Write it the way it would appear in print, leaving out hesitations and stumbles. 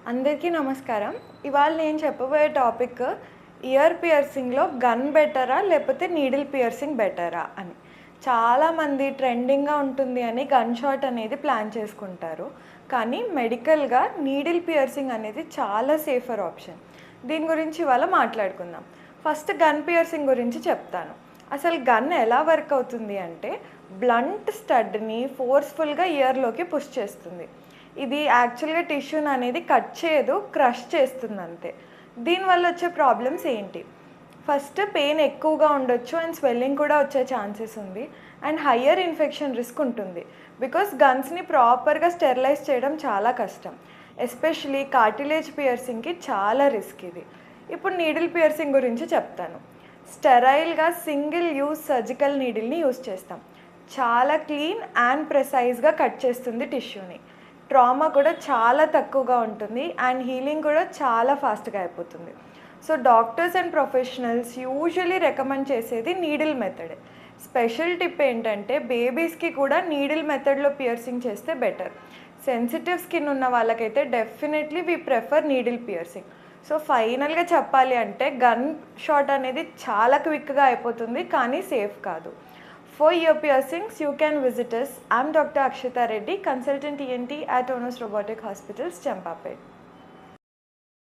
అందరికీ నమస్కారం. ఇవాళ నేను చెప్పబోయే టాపిక్ ఇయర్ పియర్సింగ్‌లో గన్ బెటరా? లేకపోతే నీడిల్ పియర్సింగ్ బెటరా అని. చాలామంది ట్రెండింగ్‌గా ఉంటుంది అని గన్ షాట్ అనేది ప్లాన్ చేసుకుంటారు. కానీ మెడికల్‌గా నీడిల్ పియర్సింగ్ అనేది చాలా సేఫర్ ఆప్షన్. దీని గురించి ఇవాళ మాట్లాడుకుందాం. ఫస్ట్ గన్ పియర్సింగ్ గురించి చెప్తాను. అసలు గన్ ఎలా వర్క్ అవుతుంది అంటే బ్లంట్ స్టడ్‌ని ఫోర్స్‌ఫుల్‌గా ఇయర్‌లోకి పుష్ చేస్తుంది. ఇది యాక్చువల్‌గా టిష్యూని అనేది కట్ చేయదు, క్రష్ చేస్తుంది అంతే. దీనివల్ల వచ్చే ప్రాబ్లమ్స్ ఏంటి? ఫస్ట్ పెయిన్ ఎక్కువగా ఉండొచ్చు అండ్ స్వెల్లింగ్ కూడా వచ్చే ఛాన్సెస్ ఉంది. అండ్ హయ్యర్ ఇన్ఫెక్షన్ రిస్క్ ఉంటుంది. బికాస్ గన్స్‌ని ప్రాపర్‌గా స్టెరిలైజ్ చేయడం చాలా కష్టం. ఎస్పెషలీ కార్టిలేజ్ పియర్సింగ్‌కి చాలా రిస్క్ ఇది. ఇప్పుడు నీడిల్ పియర్సింగ్ గురించి చెప్తాను. స్టెరైల్‌గా సింగిల్ యూజ్ సర్జికల్ నీడిల్‌ని యూజ్ చేస్తాం. చాలా క్లీన్ అండ్ ప్రెసైజ్‌గా కట్ చేస్తుంది టిష్యూని. ట్రామా కూడా చాలా తక్కువగా ఉంటుంది అండ్ హీలింగ్ కూడా చాలా ఫాస్ట్‌గా అయిపోతుంది. So doctors and professionals usually recommend చేసేది నీడిల్ మెథడే. స్పెషల్ టిప్ ఏంటంటే బేబీస్‌కి కూడా నీడిల్ మెథడ్‌లో పియర్సింగ్ చేస్తే బెటర్. సెన్సిటివ్ స్కిన్ ఉన్న వాళ్ళకైతే definitely we prefer needle piercing. So ఫైనల్‌గా చెప్పాలి అంటే గన్ షాట్ అనేది చాలా క్విక్‌గా అయిపోతుంది కానీ సేఫ్ కాదు. For your piercings, you can visit us. I'm Dr. Akshita Reddy, consultant ENT at Onus Robotic Hospitals, Champapet.